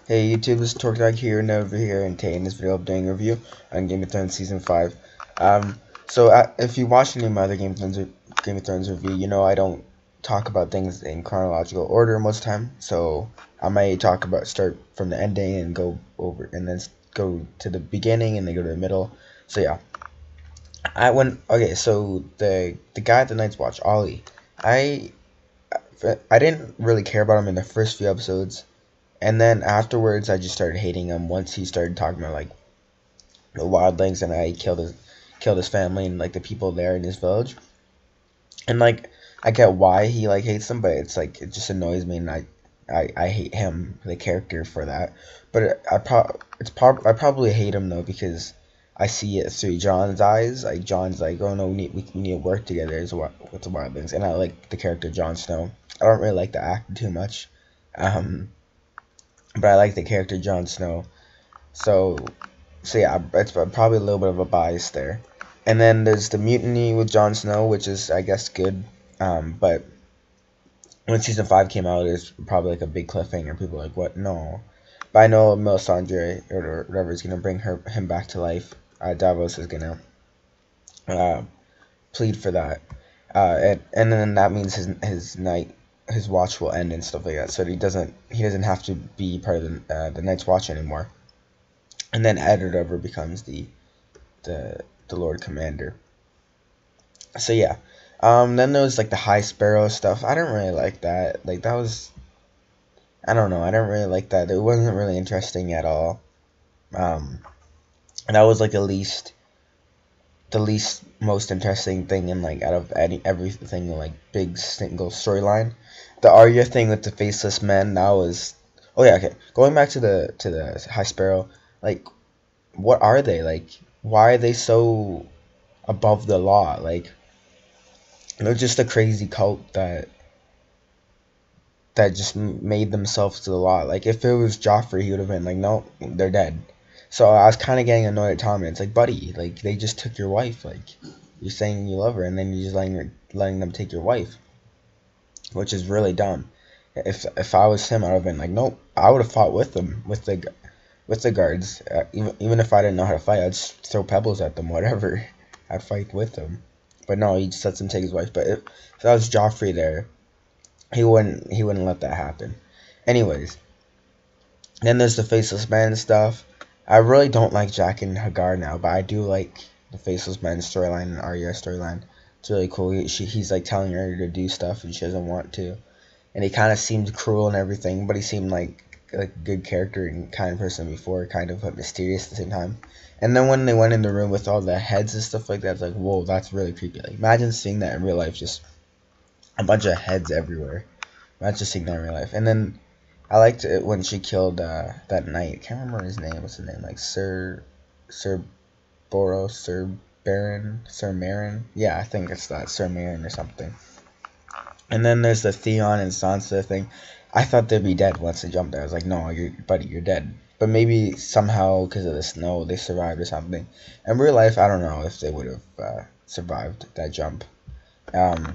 Hey YouTube, this is Torque Dawg here and over here, and today in this video I'm doing a review on Game of Thrones Season 5. If you watch any of my other Game of Thrones review, you know I don't talk about things in chronological order most of the time, so I might start from the ending and go over, and then go to the beginning and then go to the middle. So yeah, so the guy at the Night's Watch, Ollie, I I didn't really care about him in the first few episodes. And then afterwards, I just started hating him once he started talking about like the wildlings and I killed his family and like the people there in his village. And like I get why he like hates them, but it's like it just annoys me, and I hate him, the character, for that. But I probably hate him though because I see it through John's eyes. Like John's like, oh no, we need to work together with the wildlings, and I like the character Jon Snow. I don't really like the actor too much. But I like the character Jon Snow. So, so yeah, it's probably a little bit of a bias there. And then there's the mutiny with Jon Snow, which is, I guess, good. But when Season 5 came out, it was probably like a big cliffhanger. People were like, what? No. But I know Melisandre, or whatever, is going to bring him back to life. Davos is going to plead for that. And then that means his watch will end and stuff like that, so he doesn't have to be part of the Night's Watch anymore. And then Editor becomes the Lord Commander. So yeah, then there was like the High Sparrow stuff. I didn't really like that. Like that was, I don't know. I didn't really like that. It wasn't really interesting at all. And that was like the least most interesting thing in like out of everything in like big single storyline. The Arya thing with the faceless men, that was, oh yeah, okay. Going back to the High Sparrow, like what are they? Like why are they so above the law? Like they're just a crazy cult that just made themselves to the law. Like if it was Joffrey, he would have been like, no, they're dead. So I was kind of getting annoyed at Tommen. It's like, buddy, like they just took your wife. Like you're saying you love her, and then you're just letting them take your wife, which is really dumb. If I was him, I would have been like, nope. I would have fought with them, with the guards. Even if I didn't know how to fight, I'd just throw pebbles at them, whatever. I'd fight with them. But no, he just lets them take his wife. But if that was Joffrey there, he wouldn't let that happen. Anyways, then there's the faceless man stuff. I really don't like Jack and Hagar now, but I do like the Faceless Man storyline and Arya storyline. It's really cool. He's like telling her to do stuff and she doesn't want to. And he kind of seemed cruel and everything, but he seemed like a good character and kind of person before, kind of but mysterious at the same time. And then when they went in the room with all the heads and stuff like that, it's like, whoa, that's really creepy. Like imagine seeing that in real life, just a bunch of heads everywhere. Imagine seeing that in real life. And then I liked it when she killed that knight. I can't remember his name. What's his name? Like Sir Boros, Sir Baron, Sir Marin. Yeah, I think it's that, Sir Marin or something. And then there's the Theon and Sansa thing. I thought they'd be dead once they jumped there. I was like, no, you're dead. But maybe somehow because of the snow they survived or something. In real life, I don't know if they would have survived that jump. But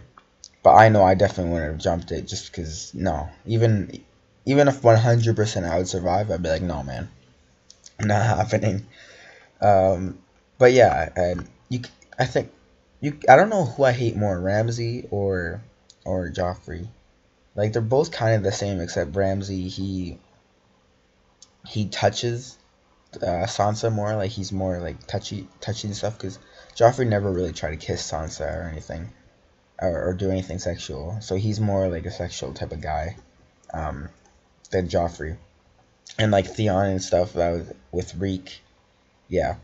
I know I definitely wouldn't have jumped it just because, no. Even if 100% I would survive, I'd be like, no, man, not happening. But yeah, and I don't know who I hate more, Ramsay or Joffrey. Like they're both kind of the same, except Ramsay he touches Sansa more. Like he's more like touchy and stuff. Because Joffrey never really tried to kiss Sansa or anything, or do anything sexual. So he's more like a sexual type of guy. Than Joffrey. And like Theon and stuff, that was with Reek. Yeah.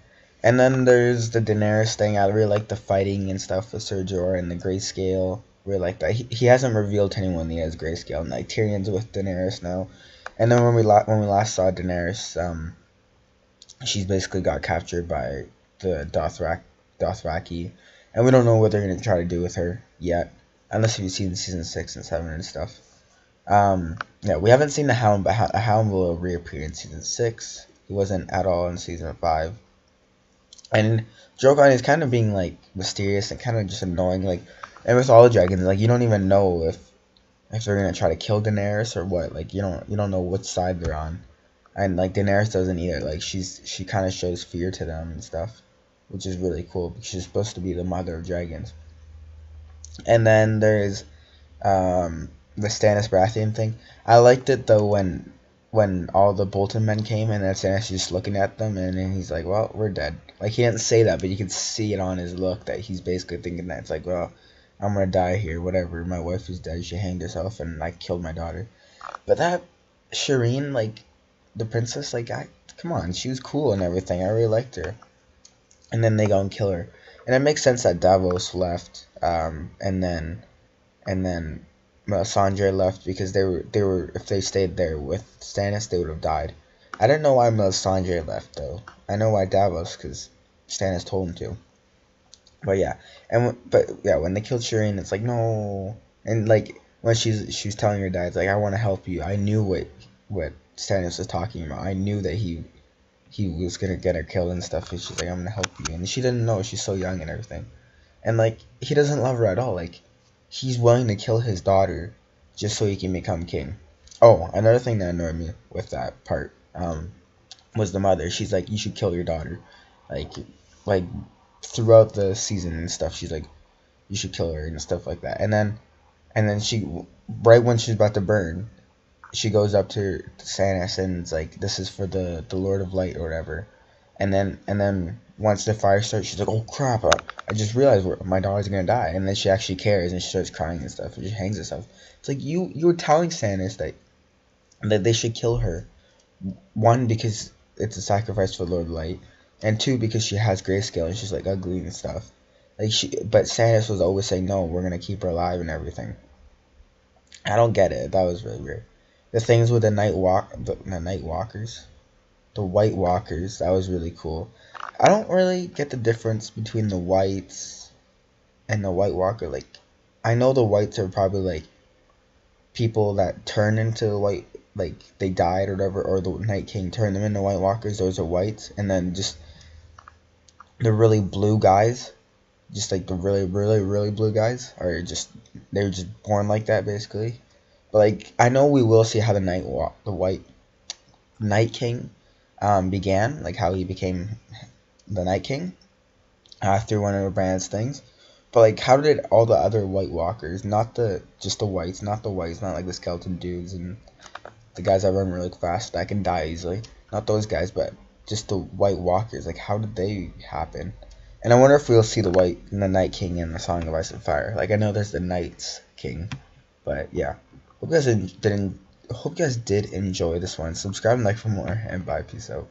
And then there's the Daenerys thing. I really like the fighting and stuff with Ser Jorah and the grayscale. Really like that. He hasn't revealed to anyone that he has grayscale. And like Tyrion's with Daenerys now. And then when we last saw Daenerys, she's basically got captured by the Dothraki. And we don't know what they're gonna try to do with her yet. Unless you've seen season 6 and 7 and stuff. Yeah, we haven't seen the Hound, but a Hound will reappear in season 6. He wasn't at all in season 5. And Drogon is kind of being like mysterious and kind of just annoying. Like, and with all the dragons, like you don't even know if they're gonna try to kill Daenerys or what. Like you don't know which side they're on. And like Daenerys doesn't either. Like she kind of shows fear to them and stuff, which is really cool because she's supposed to be the mother of dragons. And then there's the Stannis Baratheon thing. I liked it though when all the Bolton men came and then Stannis just looking at them and then he's like, well, we're dead. Like he didn't say that, but you can see it on his look that he's basically thinking that it's like, well, I'm gonna die here, whatever. My wife is dead. She hanged herself and I killed my daughter. But that Shireen, like the princess, like come on, she was cool and everything. I really liked her. And then they go and kill her. And it makes sense that Davos left, and then Melisandre left because they were if they stayed there with Stannis they would have died. I didn't know why Melisandre left though. I know why Davos because Stannis told him to. But yeah, when they killed Shireen, it's like no, and like when she was telling her dad, it's like I want to help you. I knew what Stannis was talking about. I knew that he was gonna get her killed and stuff. And she's like I'm gonna help you, and she didn't know she's so young and everything. And like he doesn't love her at all. Like he's willing to kill his daughter just so he can become king. Oh, another thing that annoyed me with that part was the mother. She's like, you should kill your daughter, like like throughout the season and stuff. She's like, you should kill her and stuff like that. And then she right when she's about to burn, she goes up to Stannis and it's like, this is for the Lord of Light or whatever. And then once the fire starts, she's like, oh crap! I just realized my daughter's gonna die. And then she actually cares and she starts crying and stuff and she hangs herself. It's like you were telling Stannis that they should kill her. One, because it's a sacrifice for Lord of Light, and two, because she has grayscale and she's like ugly and stuff. But Stannis was always saying no, we're gonna keep her alive and everything. I don't get it. That was really weird. The things with the Night Walkers, the White Walkers, that was really cool. I don't really get the difference between the Whites and the White Walker. Like, I know the Whites are probably like people that turn into the White, like they died or whatever, or the Night King turned them into White Walkers. Those are Whites, and then just the really blue guys, just like the really, really, really blue guys, are just they were just born like that basically. But like I know we will see how the White Night King began, like how he became the Night King through one of Brand's things. But like, how did all the other White Walkers, not just the Whites, not like the skeleton dudes and the guys that run really fast that can die easily, not those guys, but just the White Walkers, like how did they happen? And I wonder if we'll see the Night King in the Song of Ice and Fire. Like I know there's the Night's King, but yeah. Hope you guys did enjoy this one. Subscribe and like for more, and bye. Peace out.